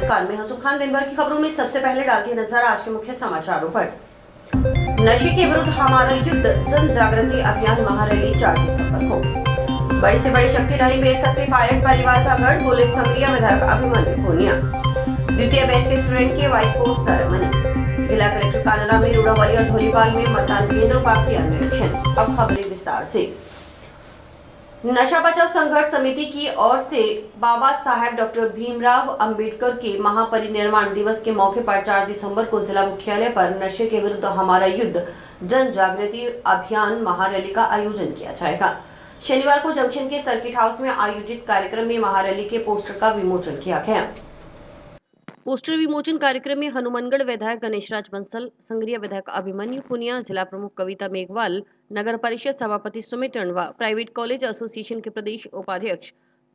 नमस्कार, मैं हंसू खान। दिन भर की खबरों में सबसे पहले डालती है नजर आज के मुख्य समाचारों पर। नशे के विरुद्ध हमारा युद्ध जन जागृति अभियान महारैली 4 दिसंबर को। बड़ी से बड़ी शक्ति नहीं भेज सकती पायलट परिवार का गढ़, बोले संग्रिया विधायक अभिमन्यु पूनिया। द्वितीय बैच के स्टूडेंट की व्हाइट कोट सेरेमनी। जिला कलेक्टर कानरा में रूड़ावली और धोलीपाल में मतदान केंद्रों का किया निरीक्षण। अब खबरें विस्तार से। नशा बचाओ संघर्ष समिति की ओर से बाबा साहेब डॉक्टर भीमराव अंबेडकर के महापरिनिर्वाण दिवस के मौके पर 4 दिसंबर को जिला मुख्यालय पर नशे के विरुद्ध हमारा युद्ध जन जागृति अभियान महारैली का आयोजन किया जाएगा। शनिवार को जंक्शन के सर्किट हाउस में आयोजित कार्यक्रम में महारैली के पोस्टर का विमोचन किया गया। पोस्टर विमोचन कार्यक्रम में हनुमानगढ़ विधायक गणेशराज बंसल, संग्रिया विधायक अभिमन्यु पुनिया, जिला प्रमुख कविता मेघवाल, नगर परिषद सभापति Sumit Tandwa, private college association के प्रदेश उपाध्यक्ष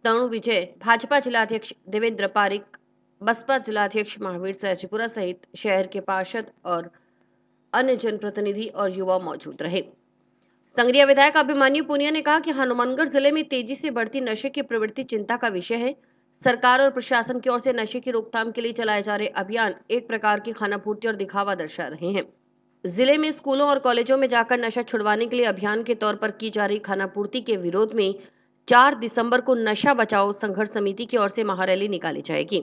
तणु विजय, भाजपा जिलाध्यक्ष देवेंद्र पारिक, बसपा जिलाध्यक्ष महावीर सहजपुरा सहित शहर के पार्षद और अन्य जनप्रतिनिधि और युवा मौजूद रहे। संग्रिया विधायक अभिमन्यु पुनिया ने कहा कि हनुमानगढ़ जिले में तेजी से बढ़ती नशे की प्रवृत्ति चिंता का विषय है। सरकार और प्रशासन की ओर से नशे की रोकथाम के लिए चलाए जा रहे अभियान एक प्रकार की खानापूर्ति और दिखावा दर्शा रहे हैं। जिले में स्कूलों और कॉलेजों में जाकर नशा छुड़वाने के लिए अभियान के तौर पर की जा रही खानापूर्ति के विरोध में 4 दिसंबर को नशा बचाओ संघर्ष समिति की ओर से महारैली निकाली जाएगी।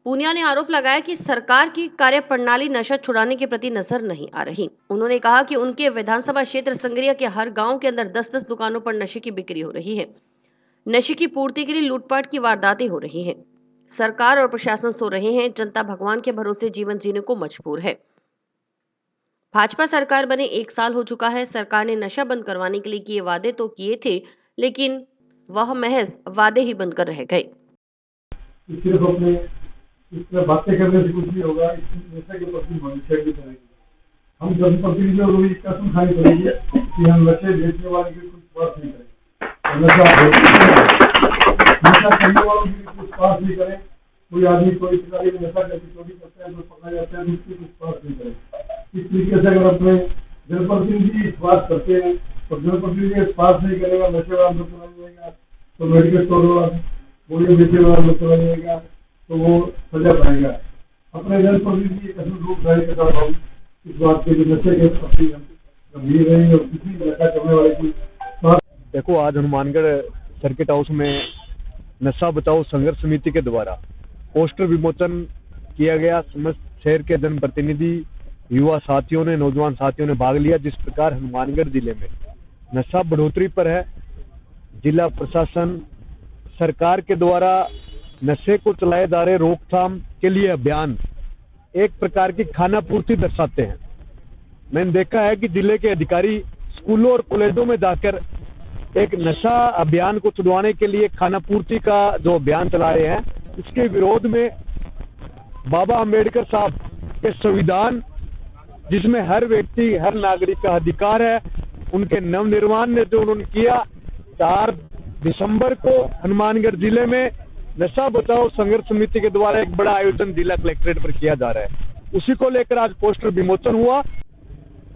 पूनिया ने आरोप लगाया कि सरकार की कार्यप्रणाली नशा छुड़ाने के प्रति नजर नहीं आ रही। उन्होंने कहा कि उनके विधानसभा क्षेत्र संग्रिया के हर गांव के अंदर 10-10 दुकानों पर नशे की बिक्री हो रही है। नशे की पूर्ति के लिए लूटपाट की वारदातें हो रही हैं। सरकार और प्रशासन सो रहे हैं। जनता भगवान के भरोसे जीवन जीने को मजबूर है। भाजपा सरकार बने 1 साल हो चुका है। सरकार ने नशा बंद करवाने के लिए किए वादे तो किए थे, लेकिन वह महज वादे ही बनकर रह गए। सिर्फ अपने इस बातें करने से कुछ नहीं होगा। नशे के प्रति मनुष्य की तरह हम जनप्रतिनिधियों को भी कसम खानी पड़ेगी कि हम नशे बेचने वाले की कुछ स्वार्थ नहीं करें, नशा करने वालों की कुछ स्वार्थ नहीं करें। कोई आदमी कोई प्रकार की नशा करके चोरी करता है तो पकड़ा जाता है, उसकी कुछ स्वार्थ नहीं करें। इस तरीके से अगर अपने जनप्रतिनिधि स्वार्थ करते हैं और जनप्रतिनिधि स्वार्थ नहीं करेगा, नशे वाला लोग चला जाएगा तो मेडिकल स्टोर वाला गोलियां बेचने वाला लोग चला जाएगा तो वो सजा पाएगा। अपने जनप्रतिनिधि कसम रूप जारी के साथ हम इस बात के नशे के प्रति गंभीर रहेंगे और किसी भी नशा करने वाले की। देखो, आज हनुमानगढ़ सर्किट हाउस में नशा बचाओ संघर्ष समिति के द्वारा पोस्टर विमोचन किया गया। समस्त शहर के जनप्रतिनिधि, युवा साथियों ने, नौजवान साथियों ने भाग लिया। जिस प्रकार हनुमानगढ़ जिले में नशा बढ़ोतरी पर है, जिला प्रशासन सरकार के द्वारा नशे को चलाए जा रहे रोकथाम के लिए अभियान एक प्रकार की खानापूर्ति दर्शाते हैं। मैंने देखा है कि जिले के अधिकारी स्कूलों और कॉलेजों में जाकर एक नशा अभियान को छुड़वाने के लिए खानापूर्ति का जो अभियान चला रहे हैं, इसके विरोध में बाबा अंबेडकर साहब के संविधान, जिसमें हर व्यक्ति, हर नागरिक का अधिकार है, उनके नवनिर्माण ने जो उन्होंने किया, 4 दिसंबर को हनुमानगढ़ जिले में नशा बचाओ संघर्ष समिति के द्वारा एक बड़ा आयोजन जिला कलेक्ट्रेट पर किया जा रहा है। उसी को लेकर आज पोस्टर विमोचन हुआ।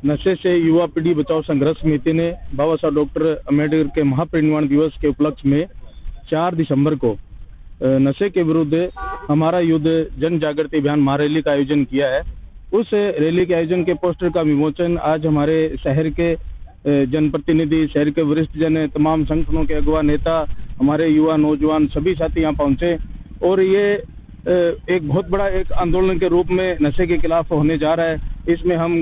नशे से युवा पीढ़ी बचाओ संघर्ष समिति ने बाबा साहब डॉक्टर अम्बेडकर के महापरिनिर्वाण दिवस के उपलक्ष्य में 4 दिसंबर को नशे के विरुद्ध हमारा युद्ध जन जागृति अभियान महारैली का आयोजन किया है। उस रैली के आयोजन के पोस्टर का विमोचन आज हमारे शहर के जनप्रतिनिधि, शहर के वरिष्ठ जन, तमाम संगठनों के अगवा नेता, हमारे युवा नौजवान सभी साथी यहाँ पहुंचे और ये एक बहुत बड़ा एक आंदोलन के रूप में नशे के खिलाफ होने जा रहा है। इसमें हम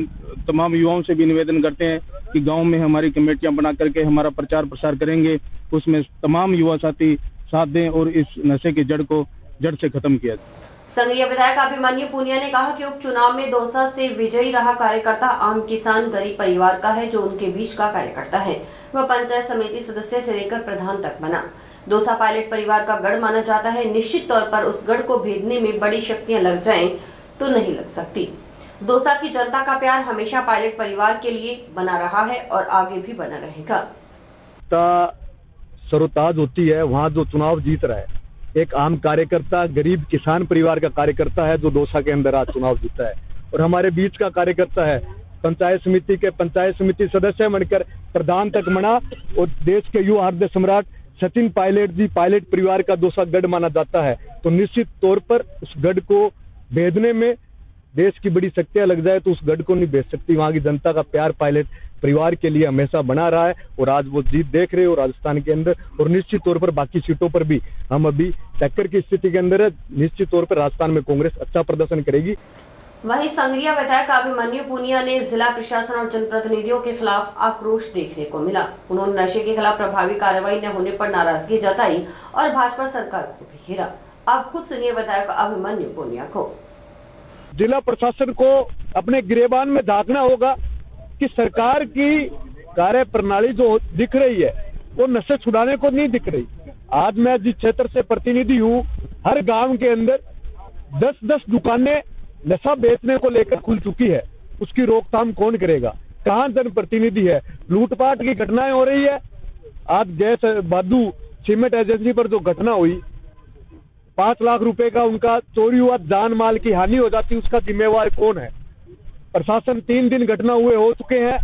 तमाम युवाओं से भी निवेदन करते हैं कि गांव में हमारी कमेटियां बना करके हमारा प्रचार प्रसार करेंगे, उसमें तमाम युवा साथी साथ दें और इस नशे की जड़ को जड़ से खत्म किया जाए। संग्रिया विधायक अभिमन्यु पुनिया ने कहा कि उपचुनाव में दौसा से विजयी रहा कार्यकर्ता आम किसान गरीब परिवार का है, जो उनके बीच का कार्यकर्ता है। वह पंचायत समिति सदस्य से लेकर प्रधान तक बना। दौसा पायलट परिवार का गढ़ माना जाता है। निश्चित तौर पर उस गढ़ को भेदने में बड़ी शक्तियां लग जाएं तो नहीं लग सकती। दौसा की जनता का प्यार हमेशा पायलट परिवार के लिए बना रहा है और आगे भी बना रहेगा। सरोताज होती है वहाँ जो चुनाव जीत रहा है, एक आम कार्यकर्ता, गरीब किसान परिवार का कार्यकर्ता है जो दौसा के अंदर आज चुनाव जीता है और हमारे बीच का कार्यकर्ता है। पंचायत समिति के पंचायत समिति सदस्य बनकर प्रधान तक बना और देश के युवा हृदय सम्राट सचिन पायलट जी पायलट परिवार का दूसरा गढ़ माना जाता है, तो निश्चित तौर पर उस गढ़ को भेदने में देश की बड़ी शक्तियां लग जाए तो उस गढ़ को नहीं भेज सकती। वहां की जनता का प्यार पायलट परिवार के लिए हमेशा बना रहा है और आज वो जीत देख रहे हो राजस्थान के अंदर, और निश्चित तौर पर बाकी सीटों पर भी हम अभी टक्कर की स्थिति के अंदर है। निश्चित तौर पर राजस्थान में कांग्रेस अच्छा प्रदर्शन करेगी। वहीं संघरिया विधायक अभिमन्यु पुनिया ने जिला प्रशासन और जनप्रतिनिधियों के खिलाफ आक्रोश देखने को मिला। उन्होंने नशे के खिलाफ प्रभावी कार्रवाई न होने पर नाराजगी जताई और भाजपा सरकार को भी घेरा। आप खुद सुनिए विधायक अभिमन्यु पुनिया को। जिला प्रशासन को अपने गिरेबान में झांकना होगा कि सरकार की कार्य प्रणाली जो दिख रही है वो नशे छुड़ाने को नहीं दिख रही। आज मैं जिस क्षेत्र से प्रतिनिधि हूँ, हर गांव के अंदर 10-10 दुकानें नशा बेचने को लेकर खुल चुकी है। उसकी रोकथाम कौन करेगा? कहाँ जनप्रतिनिधि है? लूटपाट की घटनाएं हो रही है। आज गैस बादू सीमेंट एजेंसी पर जो घटना हुई, 5 लाख रुपए का उनका चोरी हुआ, जान माल की हानि हो जाती, उसका जिम्मेवार कौन है? प्रशासन 3 दिन घटना हुए हो चुके हैं,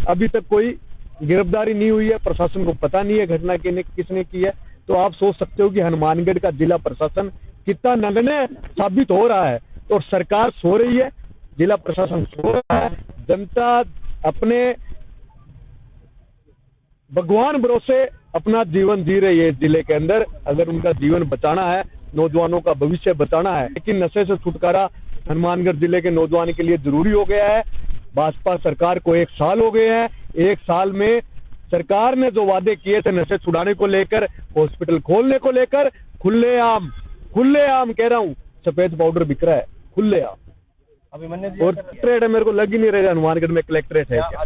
अभी तक कोई गिरफ्तारी नहीं हुई है। प्रशासन को पता नहीं है घटना किसने की है। तो आप सोच सकते हो कि हनुमानगढ़ का जिला प्रशासन कितना नगण्य साबित हो रहा है। और सरकार सो रही है, जिला प्रशासन सो रहा है, जनता अपने भगवान भरोसे अपना जीवन जी रही है इस जिले के अंदर। अगर उनका जीवन बचाना है, नौजवानों का भविष्य बचाना है, लेकिन नशे से छुटकारा हनुमानगढ़ जिले के नौजवान के लिए जरूरी हो गया है। भाजपा सरकार को 1 साल हो गए हैं। 1 साल में सरकार ने जो वादे किए थे नशे छुड़ाने को लेकर, हॉस्पिटल खोलने को लेकर, खुलेआम कह रहा हूँ सफेद पाउडर बिक रहा है खुलेआम। और कलेक्ट्रेट है, मेरे को लग ही नहीं रहा हनुमानगढ़ में कलेक्ट्रेट है क्या?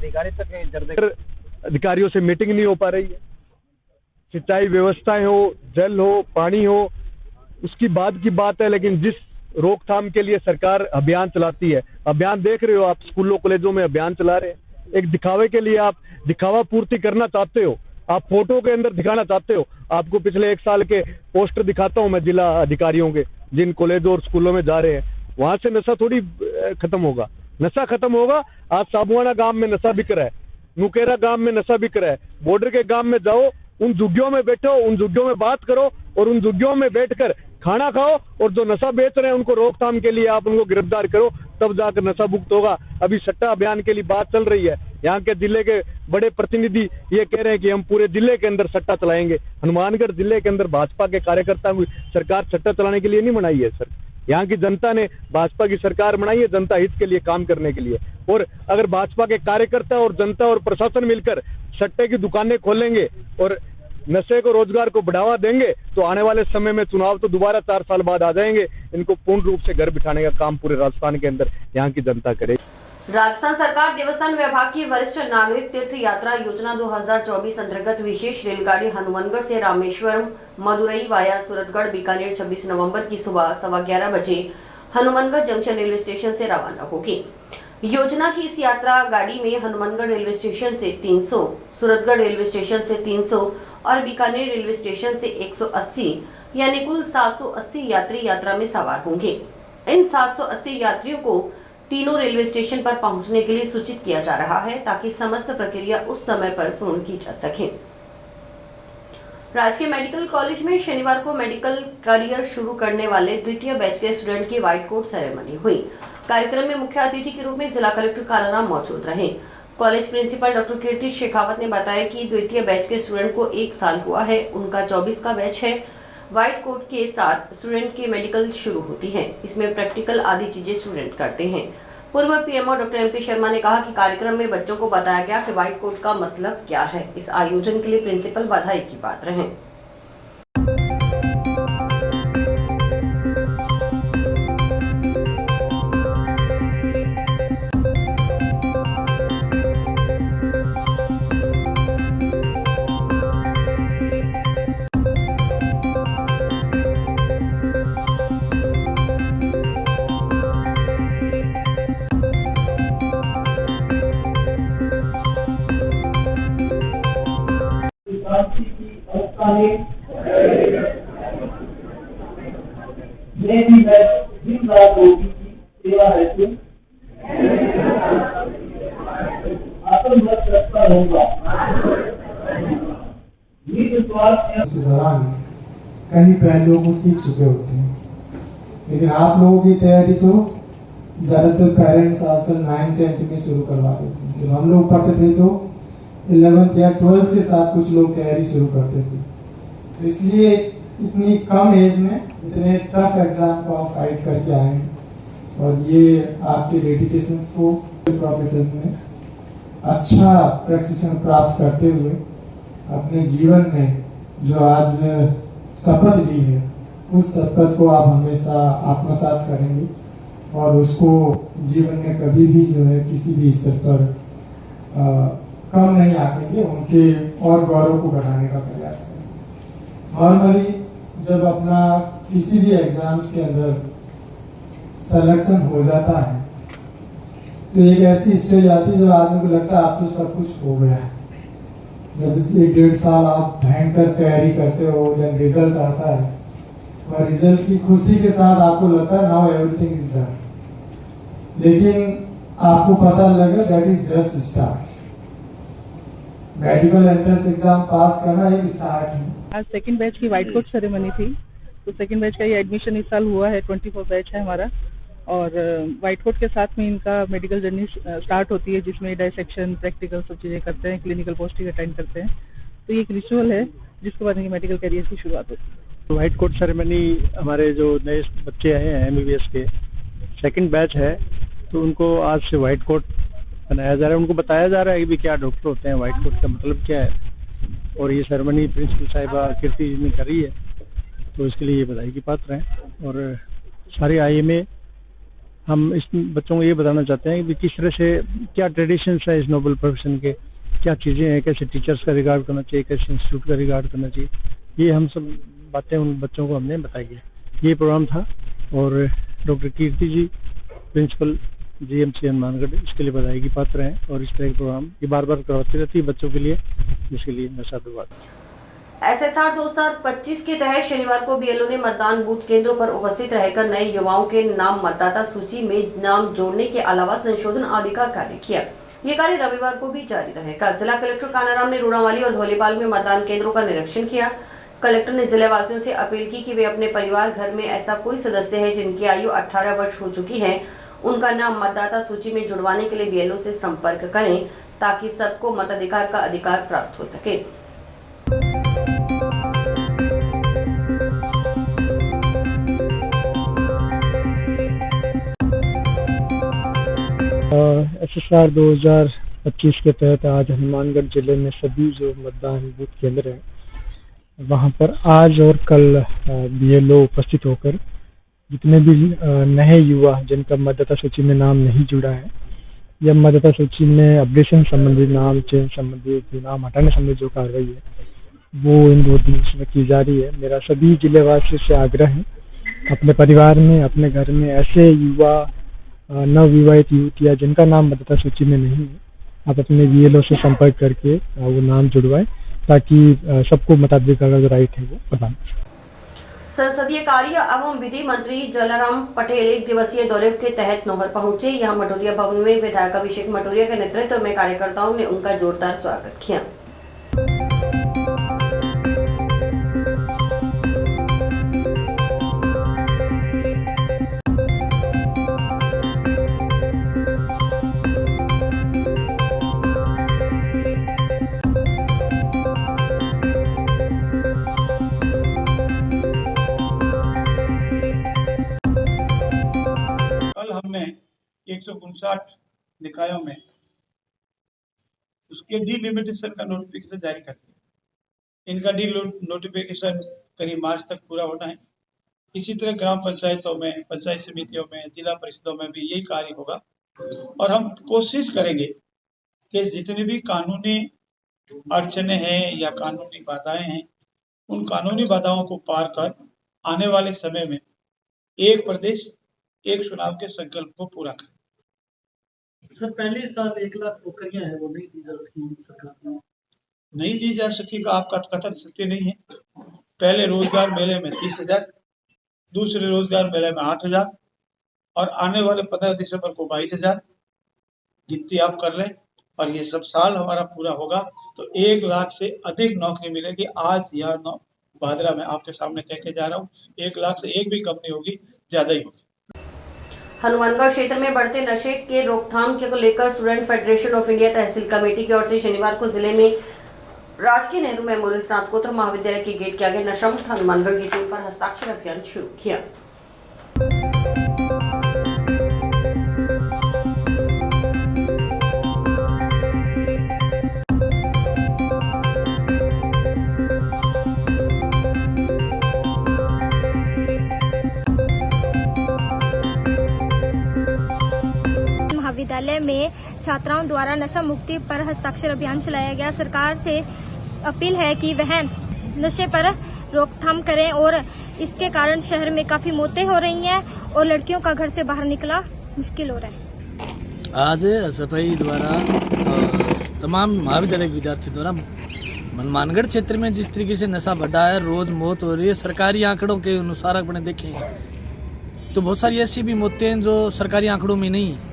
अधिकारियों से मीटिंग नहीं हो पा रही है। सिंचाई व्यवस्थाएं हो, जल हो, पानी हो, उसकी बाद की बात है, लेकिन जिस रोकथाम के लिए सरकार अभियान चलाती है, अभियान देख रहे हो आप, स्कूलों कॉलेजों में अभियान चला रहे हैं। एक दिखावे के लिए आप दिखावा पूर्ति करना चाहते हो, आप फोटो के अंदर दिखाना चाहते हो। आपको पिछले 1 साल के पोस्टर दिखाता हूं मैं जिला अधिकारियों के, जिन कॉलेजों और स्कूलों में जा रहे हैं। वहां से नशा थोड़ी खत्म होगा, नशा खत्म होगा। आज साबुआना गांव में नशा बिक रहा है, नुकेरा गांव में नशा बिक रहा है। बॉर्डर के गांव में जाओ, उन झुग्गियों में बैठो, उन झुग्गियों में बात करो और उन झुग्गियों में बैठकर खाना खाओ, और जो नशा बेच रहे हैं उनको रोकथाम के लिए आप उनको गिरफ्तार करो, तब जाकर नशा मुक्त होगा। अभी सट्टा अभियान के लिए बात चल रही है। यहाँ के जिले के बड़े प्रतिनिधि ये कह रहे हैं कि हम पूरे जिले के अंदर सट्टा चलाएंगे। हनुमानगढ़ जिले के अंदर भाजपा के कार्यकर्ता को सरकार सट्टा चलाने के लिए नहीं बनाई है सर। यहाँ की जनता ने भाजपा की सरकार बनाई है जनता हित के लिए काम करने के लिए। और अगर भाजपा के कार्यकर्ता और जनता और प्रशासन मिलकर सट्टे की दुकानें खोलेंगे और नशे को रोजगार को बढ़ावा देंगे तो आने वाले समय में चुनाव तो दोबारा 4 साल बाद आ जाएंगे। इनको पूर्ण रूप से घर बिठाने का काम पूरे राजस्थान के अंदर यहाँ की जनता करेगी। राजस्थान सरकार देवस्थान विभाग की वरिष्ठ नागरिक तीर्थ यात्रा योजना 2024 अंतर्गत विशेष रेलगाड़ी हनुमानगढ़ से रामेश्वरम मदुरई वाया सूरतगढ़ बीकानेर 26 नवंबर की सुबह 11:15 बजे हनुमानगढ़ जंक्शन रेलवे स्टेशन से रवाना होगी। योजना की इस यात्रा गाड़ी में हनुमानगढ़ रेलवे स्टेशन से 300, सूरतगढ़ रेलवे स्टेशन से 300 और बीकानेर रेलवे स्टेशन से 180 यानी कुल 780 यात्री यात्रा में सवार होंगे। इन 780 यात्रियों को तीनों रेलवे स्टेशन पर पहुंचने के लिए सूचित किया जा रहा है ताकि समस्त प्रक्रिया उस समय पर पूर्ण की जा सके। राजकीय मेडिकल कॉलेज में शनिवार को मेडिकल करियर शुरू करने वाले द्वितीय बैच के स्टूडेंट की व्हाइट कोट सेरेमनी हुई। कार्यक्रम में मुख्य अतिथि के रूप में जिला कलेक्टर कालाराम मौजूद रहे। कॉलेज प्रिंसिपल डॉक्टर कीर्ति शेखावत ने बताया कि द्वितीय बैच के स्टूडेंट को 1 साल हुआ है, उनका 24 का बैच है। व्हाइट कोट के साथ स्टूडेंट की मेडिकल शुरू होती है। इसमें प्रैक्टिकल आदि चीजें स्टूडेंट करते हैं। पूर्व पीएमओ डॉक्टर एमपी शर्मा ने कहा कि कार्यक्रम में बच्चों को बताया गया कि व्हाइट कोट का मतलब क्या है। इस आयोजन के लिए प्रिंसिपल बधाई की पात्र हैं। सेवा हेतु आत्मवश रखता होगा। बात इस दौरान कई पहलुओं को सीख चुके होते हैं, लेकिन आप लोगों की तैयारी तो ज़्यादातर पेरेंट्स आजकल 9th-10th में शुरू करवा देते हैं। जब हम लोग पढ़ते थे तो 11th या 12th के साथ कुछ लोग तैयारी शुरू करते थे, तो इसलिए इतनी कम एज में इतने टफ एग्जाम को आप फाइट करके आए हैं और ये आपके डेडिकेशंस को प्रोफेसर में अच्छा प्रशिक्षण प्राप्त करते हुए अपने जीवन में जो आज शपथ ली है उस शपथ को आप हमेशा आत्मसात करेंगे और उसको जीवन में कभी भी जो है किसी भी स्तर पर कम नहीं आकेंगे, उनके और गौरव को बढ़ाने का प्रयास करेंगे। नॉर्मली जब अपना किसी भी एग्जाम्स के अंदर सिलेक्शन हो जाता है तो एक ऐसी स्टेज आती है जब आदमी को लगता है आप तो सब कुछ हो गया है। जब 1-1.5 साल आप भयंकर तैयारी करते हो, जब रिजल्ट आता है और रिजल्ट की खुशी के साथ आपको लगता है नाउ एवरीथिंग इज डन, लेकिन आपको पता लगे that is just start. Medical entrance exam पास करना एक स्टार्ट है। आज सेकंड बैच की व्हाइट कोट सेरेमनी थी, तो सेकंड बैच का ये एडमिशन इस साल हुआ है। 24 बैच है हमारा और व्हाइट कोट के साथ में इनका मेडिकल जर्नी स्टार्ट होती है, जिसमें डायसेक्शन, प्रैक्टिकल सब चीज़ें करते हैं, क्लिनिकल पोस्टिंग अटेंड करते हैं। तो ये एक रिचुअल है जिसके बाद इनकी मेडिकल करियर की शुरुआत होती है। व्हाइट कोट सेरेमनी हमारे जो नए बच्चे आए हैं MBBS के सेकंड बैच है, तो उनको आज से व्हाइट कोट बनाया जा रहा है। उनको बताया जा रहा है कि भी क्या डॉक्टर होते हैं, व्हाइट कोट का मतलब क्या है, और ये सेरेमनी प्रिंसिपल साहिबा कीर्ति जी ने करी है, तो इसके लिए ये बधाई की पात्र हैं। और सारे IMA हम इस बच्चों को ये बताना चाहते हैं कि किस तरह से क्या ट्रेडिशंस है इस नोबल प्रोफेशन के, क्या चीज़ें हैं, कैसे टीचर्स का रिगार्ड करना चाहिए, कैसे इंस्टीट्यूट का रिगार्ड करना चाहिए, ये हम सब बातें उन बच्चों को हमने बताई है। ये प्रोग्राम था और डॉक्टर कीर्ति जी प्रिंसिपल GMC हनुमानगढ़ इसके लिए बधाई की पात्र हैं और इस तरह के प्रोग्राम ये बार बार करवाती रहती है बच्चों के लिए, जिसके लिए मैं साधुवाद। SSR 2025 के तहत शनिवार को BLO ने मतदान बूथ केंद्रों पर उपस्थित रहकर नए युवाओं के नाम मतदाता सूची में नाम जोड़ने के अलावा संशोधन आदि का कार्य किया। ये कार्य रविवार को भी जारी रहेगा। जिला कलेक्टर कानाराम ने रूड़ावाली और धौलीपाल में मतदान केंद्रों का निरीक्षण किया। कलेक्टर ने जिले वासियों से अपील की कि वे अपने परिवार घर में ऐसा कोई सदस्य है जिनकी आयु 18 वर्ष हो चुकी है, उनका नाम मतदाता सूची में जुड़वाने के लिए BLO से संपर्क करें ताकि सबको मताधिकार का अधिकार प्राप्त हो सके। SSR 2025 के तहत आज हनुमानगढ़ जिले में सभी जो मतदान बूथ केंद्र हैं वहां पर आज और कल BLO उपस्थित होकर जितने भी नए युवा जिनका मतदाता सूची में नाम नहीं जुड़ा है या मतदाता सूची में अपडेशन संबंधी, नाम चेंज संबंधी, नाम हटाने संबंधी जो कार्रवाई है वो इन 2 दिन में की जा रही है। मेरा सभी जिलेवासियों से आग्रह है अपने परिवार में, अपने घर में ऐसे युवा, नवविवाहित युवतियाँ जिनका नाम मतदाता सूची में नहीं है, आप अपने BLO से संपर्क करके वो नाम जुड़वाएं ताकि सबको मताधिकार का जो राइट है वो प्रदान करें। संसदीय कार्य एवं विधि मंत्री जलाराम पटेल 1 दिवसीय दौरे के तहत नौहर पहुंचे। यहां मटोरिया भवन में विधायक अभिषेक मटोरिया के नेतृत्व में कार्यकर्ताओं ने उनका जोरदार स्वागत किया। हमने 159 निकायों में उसके डिलिमिटेशन का नोटिफिकेशन जारी कर दिया। इनका नोटिफिकेशन करीब मार्च तक पूरा होना है। इसी तरह ग्राम पंचायतों में, पंचायत समितियों में, जिला परिषदों में भी यही कार्य होगा और हम कोशिश करेंगे कि जितनी भी कानूनी अड़चने हैं या कानूनी बाधाएं हैं, उन कानूनी बाधाओं को पार कर आने वाले समय में एक प्रदेश एक चुनाव के संकल्प को पूरा करें। सर, पहले साल 1 लाख नौकरियां हैं वो नहीं दी जा सकी, सरकार ने नहीं दी जा सकी का आपका कथन सत्य नहीं है। पहले रोजगार मेले में 30,000, दूसरे रोजगार मेले में 8,000 और आने वाले 15 दिसंबर को 22,000। गिनती आप कर लें। और ये सब साल हमारा पूरा होगा तो 1 लाख से अधिक नौकरी मिलेगी। आज यहाँ भादरा में आपके सामने कह के जा रहा हूँ, 1 लाख से एक भी कम नहीं होगी, ज्यादा ही होगी। हनुमानगढ़ क्षेत्र में बढ़ते नशे के रोकथाम को लेकर student federation of India tehsil committee की ओर से शनिवार को जिले में राजकीय नेहरू मेमोरियल स्नातकोत्तर महाविद्यालय के गेट के आगे नशा मुक्त हनुमानगढ़ की टीम पर हस्ताक्षर अभियान शुरू किया। महाविद्यालय में छात्राओं द्वारा नशा मुक्ति पर हस्ताक्षर अभियान चलाया गया। सरकार से अपील है कि वह नशे पर रोकथाम करें और इसके कारण शहर में काफी मौतें हो रही हैं और लड़कियों का घर से बाहर निकला मुश्किल हो रहा है। आज सफाई द्वारा तमाम महाविद्यालय के विद्यार्थियों द्वारा हनुमानगढ़ क्षेत्र में जिस तरीके से नशा बढ़ा है, रोज मौत हो रही है। सरकारी आंकड़ों के अनुसार अपने देखें तो बहुत सारी ऐसी भी मौतें हैं जो सरकारी आंकड़ों में नहीं है।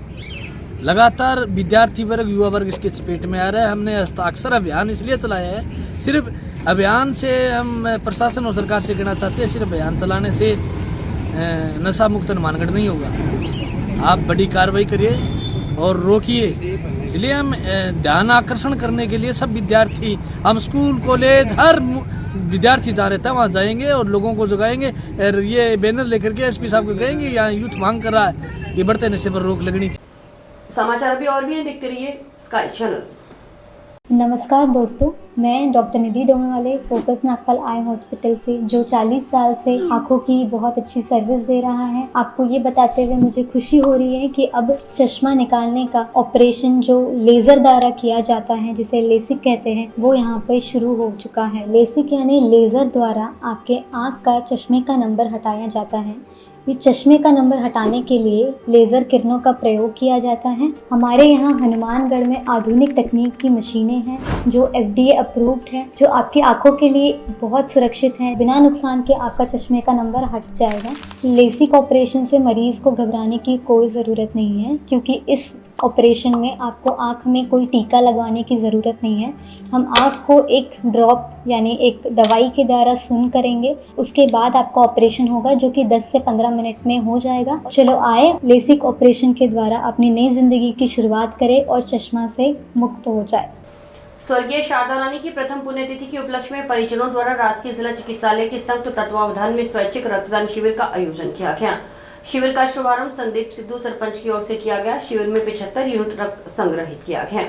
लगातार विद्यार्थी वर्ग, युवा वर्ग इसके चपेट में आ रहा है। हमने हस्ताक्षर अभियान इसलिए चलाया है, सिर्फ अभियान से हम प्रशासन और सरकार से कहना चाहते हैं, सिर्फ अभियान चलाने से नशा मुक्त हनुमानगढ़ नहीं होगा। आप बड़ी कार्रवाई करिए और रोकिए। इसलिए हम ध्यान आकर्षण करने के लिए सब विद्यार्थी, हम स्कूल कॉलेज हर विद्यार्थी जा रहे थे वहाँ जाएंगे और लोगों को जगाएंगे। ये बैनर लेकर के एसपी साहब को कहेंगे यहाँ यूथ मांग कर रहा है, ये बढ़ते नशे पर रोक लगनी चाहिए। समाचार भी और भी हैं, देखते रहिए स्काई चैनल। नमस्कार दोस्तों, मैं डॉक्टर निधि डोमेवाले फोकस नागपाल आई हॉस्पिटल से, जो 40 साल से आंखों की बहुत अच्छी सर्विस दे रहा है। आपको ये बताते हुए मुझे खुशी हो रही है कि अब चश्मा निकालने का ऑपरेशन जो लेज़र द्वारा किया जाता है, जिसे लेसिक कहते हैं, वो यहाँ पर शुरू हो चुका है। लेसिक यानी लेज़र द्वारा आपके आँख का चश्मे का नंबर हटाया जाता है। ये चश्मे का नंबर हटाने के लिए लेज़र किरणों का प्रयोग किया जाता है। हमारे यहाँ हनुमानगढ़ में आधुनिक तकनीक की मशीनें हैं जो FDA अप्रूव्ड है, जो आपकी आंखों के लिए बहुत सुरक्षित है। बिना नुकसान के आपका चश्मे का नंबर हट जाएगा। लेसिक ऑपरेशन से मरीज को घबराने की कोई ज़रूरत नहीं है, क्योंकि इस ऑपरेशन में आपको आँख में कोई टीका लगवाने की ज़रूरत नहीं है। हम आँख को एक ड्रॉप यानी एक दवाई के द्वारा सून करेंगे, उसके बाद आपका ऑपरेशन होगा, जो कि 10 से 15 मिनट में हो जाएगा। चलो आए, लेसिक ऑपरेशन के द्वारा अपनी नई जिंदगी की शुरुआत करें और चश्मा से मुक्त हो जाए। स्वर्गीय शारदा रानी की प्रथम पुण्यतिथि के उपलक्ष्य में परिजनों द्वारा राजकीय जिला चिकित्सालय के संयुक्त तत्वावधान में स्वैच्छिक रक्तदान शिविर का आयोजन किया गया। शिविर का शुभारंभ संदीप सिद्धू सरपंच की ओर से किया गया। शिविर में 75 यूनिट रक्त संग्रहित किया गया।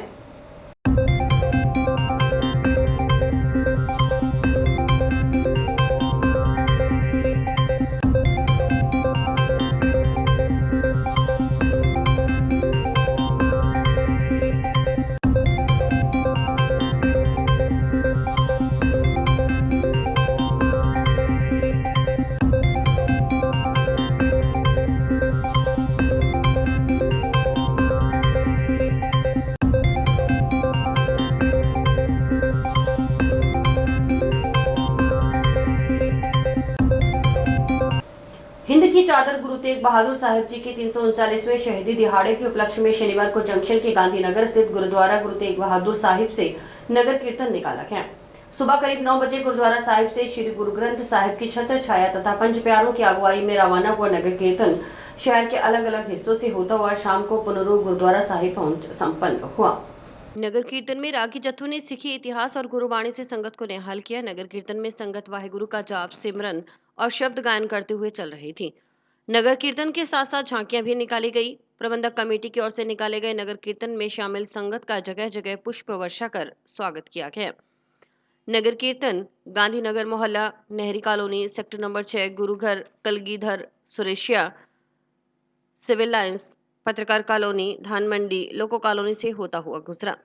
हिंद की चादर गुरु तेग बहादुर साहिब जी के 339वें शहीदी दिहाड़े के उपलक्ष्य में शनिवार को जंक्शन के गांधीनगर स्थित गुरुद्वारा गुरु तेग बहादुर साहिब से नगर कीर्तन निकाला गया। सुबह करीब 9 बजे गुरुद्वारा साहिब से श्री गुरु ग्रंथ साहिब की छत्र छाया तथा पंच प्यारों की अगुवाई में रवाना हुआ नगर कीर्तन शहर के अलग अलग हिस्सों से होता हुआ शाम को पुनरू गुरुद्वारा साहिब पहुंच संपन्न हुआ। नगर कीर्तन में रागी जत्थों ने सिखी इतिहास और गुरुवाणी से संगत को निहाल किया। नगर कीर्तन में संगत वाहिगुरु का जाप, सिमरन और शब्द गायन करते हुए चल रही थी। नगर कीर्तन के साथ साथ झांकियां भी निकाली गई। प्रबंधक कमेटी की ओर से निकाले गए नगर कीर्तन में शामिल संगत का जगह जगह पुष्प वर्षा कर स्वागत किया गया। नगर Kirtan Gandhinagar Mohalla, Nehri colony, sector number 6, Gurughar, Kalgidhar, Sureshia, civil lines, Patrakar colony, Dhan Mandi, loco colony से होता हुआ गुजरा।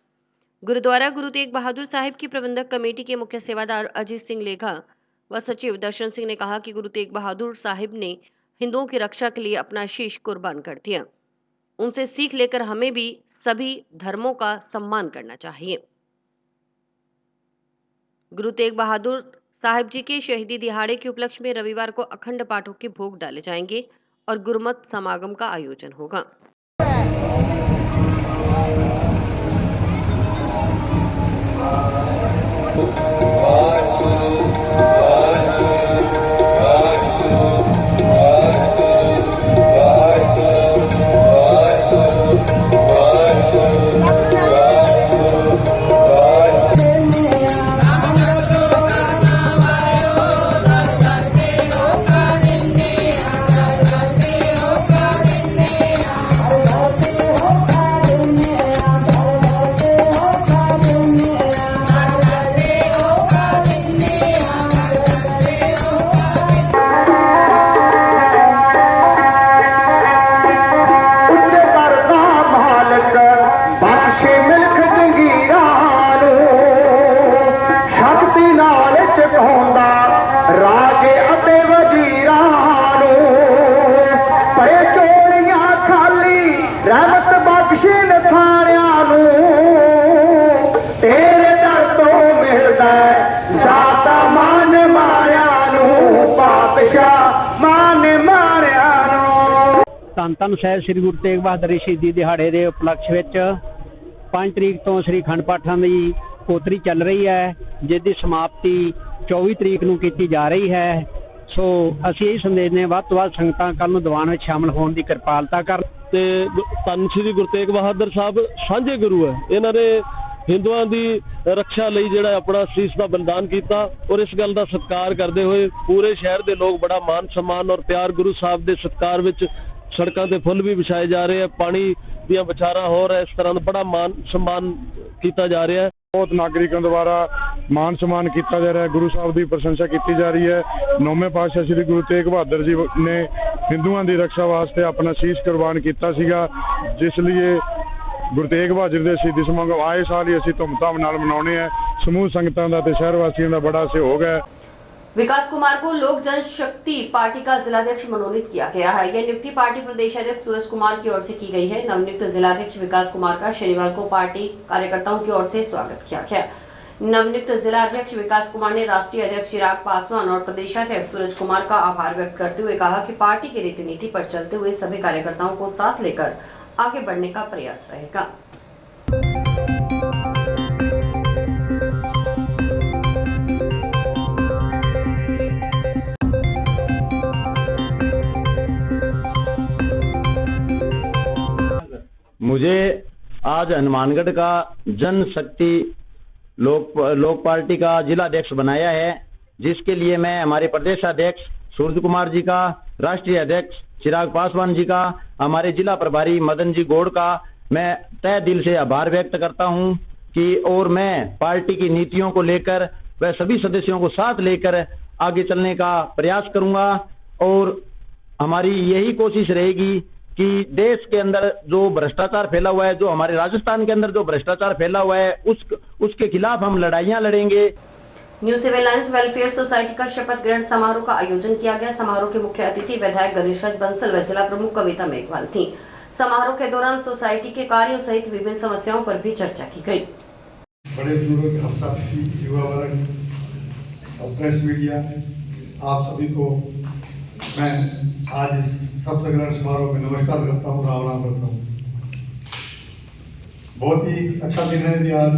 गुरुद्वारा गुरु तेग बहादुर साहिब की प्रबंधक कमेटी के मुख्य सेवादार अजीत सिंह लेखा व सचिव दर्शन सिंह ने कहा कि गुरु तेग बहादुर साहिब ने हिंदुओं की रक्षा के लिए अपना शीश कुर्बान कर दिया। उनसे सीख लेकर हमें भी सभी धर्मों का सम्मान करना चाहिए। गुरु तेग बहादुर साहिब जी के शहीदी दिहाड़े के उपलक्ष्य में रविवार को अखंड पाठों के भोग डाले जाएंगे और गुरुमत समागम का आयोजन होगा। ਹੁੰਦਾ ਰਾਜੇ ਅਤੇ ਵਜ਼ੀਰਾਂ ਨੂੰ ਪਰੇ ਚੋਲੀਆਂ ਖਾਲੀ ਰਹਿਮਤ ਬਖਸ਼ੇ ਥਾਣਿਆਂ ਨੂੰ ਤੇਰੇ ਦਰ ਤੋਂ ਮਿਲਦਾ ਦਾਤਾ ਮਾਨ ਮਾਰਿਆਂ ਨੂੰ ਪਾਤਸ਼ਾਹ ਮਾਨ ਮਾਰਿਆਂ ਨੂੰ। ਧੰਨ ਧੰਨ ਸਾਹਿਬ ਸ੍ਰੀ ਗੁਰੂ ਤੇਗ ਬਹਾਦਰ ਜੀ ਸ਼ਹੀਦੀ ਦਿਹਾੜੇ ਦੇ ਉਪਲਕਸ਼ ਵਿੱਚ 5 ਤਰੀਕ ਤੋਂ ਸ੍ਰੀ ਅਖੰਡ ਪਾਠਾਂ ਦੀ ਕੋਤਰੀ ਚੱਲ ਰਹੀ ਹੈ, ਜਿਸ ਦੀ ਸਮਾਪਤੀ 24 ਤਰੀਕ ਨੂੰ ਕੀਤੀ ਜਾ ਰਹੀ ਹੈ। ਸੋ ਅਸੀਂ ਇਹ ਸੰਦੇਸ਼ ਨੇ ਵੱਧ ਤੋਂ ਵੱਧ ਸੰਗਤਾਂ ਕੱਲ੍ਹ ਨੂੰ ਦੀਵਾਨ ਵਿੱਚ ਸ਼ਾਮਲ ਹੋਣ ਦੀ ਕਿਰਪਾਲਤਾ ਕਰਨ। ਤੇ ਧੰਨ ਸ੍ਰੀ ਗੁਰੂ ਤੇਗ ਬਹਾਦਰ ਸਾਹਿਬ ਸਾਂਝੇ ਗੁਰੂ ਹੈ, ਇਹਨਾਂ ਨੇ ਹਿੰਦੂਆਂ ਦੀ ਰੱਖਿਆ ਲਈ ਜਿਹੜਾ ਆਪਣਾ ਸੀਸ ਦਾ ਬਲਿਦਾਨ ਕੀਤਾ ਔਰ ਇਸ ਗੱਲ ਦਾ ਸਤਿਕਾਰ ਕਰਦੇ ਹੋਏ ਪੂਰੇ ਸ਼ਹਿਰ ਦੇ ਲੋਕ ਬੜਾ ਮਾਨ ਸਨਮਾਨ ਔਰ ਪਿਆਰ ਗੁਰੂ ਸਾਹਿਬ ਦੇ ਸਤਿਕਾਰ ਵਿੱਚ ਸੜਕਾਂ ਤੇ ਫੁੱਲ ਵੀ ਵਿਛਾਏ ਜਾ ਰਹੇ ਆ, ਪਾਣੀ ਦੀਆਂ ਵਿਚਾਰਾਂ ਹੋ ਰਿਹਾ, ਇਸ ਤਰ੍ਹਾਂ ਦਾ ਬੜਾ ਮਾਨ ਸਨਮਾਨ ਕੀਤਾ ਜਾ ਰਿਹਾ ਹੈ। ਬਹੁਤ ਨਾਗਰਿਕਾਂ ਦੁਆਰਾ ਮਾਨ ਸਨਮਾਨ ਕੀਤਾ ਜਾ ਰਿਹਾ ਹੈ, ਗੁਰੂ ਸਾਹਿਬ ਦੀ ਪ੍ਰਸ਼ੰਸਾ ਕੀਤੀ ਜਾ ਰਹੀ ਹੈ। 9ਵੇਂ ਪਾਤਸ਼ਾਹ ਸ੍ਰੀ ਗੁਰੂ ਤੇਗ ਬਹਾਦਰ ਜੀ ਨੇ ਹਿੰਦੂਆਂ ਦੀ ਰੱਖਿਆ ਵਾਸਤੇ ਆਪਣਾ ਸੀਸ ਕੁਰਬਾਨ ਕੀਤਾ ਸੀਗਾ, ਜਿਸ ਲਈ ਗੁਰੂ ਤੇਗ ਬਹਾਦਰ ਦੇ ਸ਼ਹੀਦੀ ਸਮਾਗਮ ਆਏ ਸਾਲ ਹੀ ਅਸੀਂ ਧੂਮਧਾਮ ਨਾਲ ਮਨਾਉਣੇ ਆ। ਸਮੂਹ ਸੰਗਤਾਂ ਦਾ ਤੇ ਸ਼ਹਿਰ ਵਾਸੀਆਂ ਦਾ बड़ा सहयोग है। विकास कुमार को लोक जनशक्ति पार्टी का जिलाध्यक्ष मनोनीत किया गया है। यह नियुक्ति पार्टी प्रदेश अध्यक्ष सूरज कुमार की ओर से की गई है। नवनियुक्त जिलाध्यक्ष विकास कुमार का शनिवार को पार्टी कार्यकर्ताओं की ओर से स्वागत किया गया। नवनियुक्त जिलाध्यक्ष विकास कुमार ने राष्ट्रीय अध्यक्ष चिराग पासवान और प्रदेशाध्यक्ष सूरज कुमार का आभार व्यक्त करते हुए कहा कि पार्टी की रीति नीति पर चलते हुए सभी कार्यकर्ताओं को साथ लेकर आगे बढ़ने का प्रयास रहेगा। मुझे आज हनुमानगढ़ का जनशक्ति लोक पार्टी का जिलाध्यक्ष बनाया है, जिसके लिए मैं हमारे प्रदेशाध्यक्ष सूरज कुमार जी का, राष्ट्रीय अध्यक्ष चिराग पासवान जी का, हमारे जिला प्रभारी मदन जी गौड़ का मैं तहे दिल से आभार व्यक्त करता हूं कि और मैं पार्टी की नीतियों को लेकर वह सभी सदस्यों को साथ लेकर आगे चलने का प्रयास करूंगा और हमारी यही कोशिश रहेगी कि देश के अंदर जो भ्रष्टाचार फैला हुआ है, जो हमारे राजस्थान के अंदर जो भ्रष्टाचार फैला हुआ है, उसके खिलाफ हम लड़ाइयां लड़ेंगे। New civil lines welfare society का शपथ ग्रहण समारोह का आयोजन किया गया। समारोह के मुख्य अतिथि विधायक गणेश राज बंसल व जिला प्रमुख कविता मेघवाल थी। समारोह के दौरान सोसाइटी के कार्यों सहित विभिन्न समस्याओं पर भी चर्चा की गई। बड़े बुजुर्ग, हम सब की युवा वर्ग और प्रेस मीडिया, आप सभी को मैं आज इस शपथ ग्रहण समारोह में नमस्कार करता हूँ, राम राम करता हूँ। बहुत ही अच्छा दिन है कि आज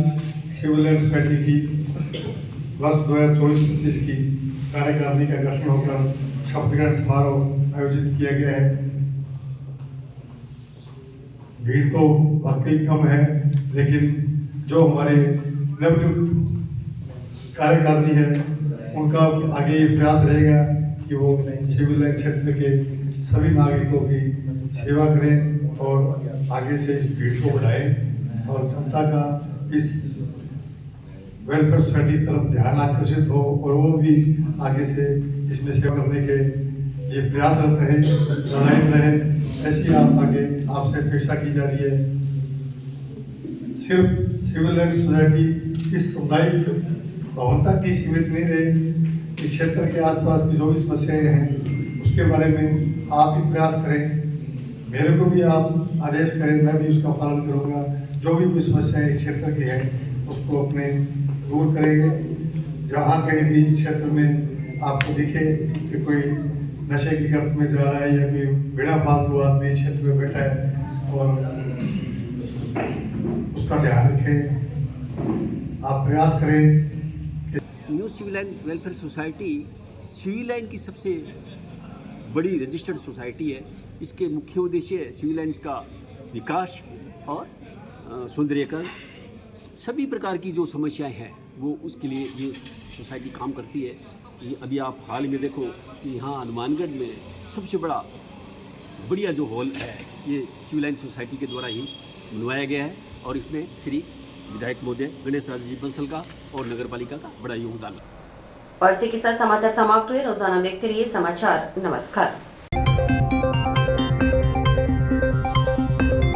सिविल लाइन सोसाइटी की वर्ष 2024-25 की कार्यकारिणी का गठन होकर शपथ ग्रहण समारोह आयोजित किया गया है। भीड़ तो वाकई कम है, लेकिन जो हमारे नवनियुक्त कार्यकारिणी है उनका आगे ये प्रयास रहेगा कि वो सिविल लाइन क्षेत्र के सभी नागरिकों की सेवा करें और आगे से इस भीड़ को बढ़ाएं और जनता का इस वेलफेयर सोसाइटी तरफ ध्यान आकर्षित हो और वो भी आगे से इसमें सेवा करने के लिए प्रयासरत रहे, लड़ाई रहे, ऐसी आपसे अपेक्षा की जा रही है। सिर्फ सिविल लाइन सोसाइटी इस सामुदायिक भवन तक ही सीमित नहीं रहे, इस क्षेत्र के आसपास की जो भी समस्याएं हैं उसके बारे में आप भी प्रयास करें, मेरे को भी आप आदेश करें, मैं भी उसका पालन करूंगा। जो भी कोई समस्याएं इस क्षेत्र की है उसको अपने दूर करेंगे। जहाँ कहीं भी क्षेत्र में आपको दिखे कि कोई नशे की गर्त में जा रहा है या कोई बिना फालतू आदमी क्षेत्र में बैठा है और उसका ध्यान रखें, आप प्रयास करें। New civil line welfare society civil line की सबसे बड़ी रजिस्टर्ड सोसाइटी है। इसके मुख्य उद्देश्य सिविल लाइन्स का विकास और सौंदर्यीकरण, सभी प्रकार की जो समस्याएं हैं वो उसके लिए ये सोसाइटी काम करती है। ये अभी आप हाल में देखो कि यहाँ हनुमानगढ़ में सबसे बढ़िया जो हॉल है ये सिविल लाइन सोसाइटी के द्वारा ही बनवाया गया है और इसमें श्री विधायक महोदय गणेश राज जी बंसल का और नगर पालिका का बड़ा योगदान है। और इसी के साथ समाचार समाप्त हुए। रोजाना देखते रहिए समाचार। नमस्कार।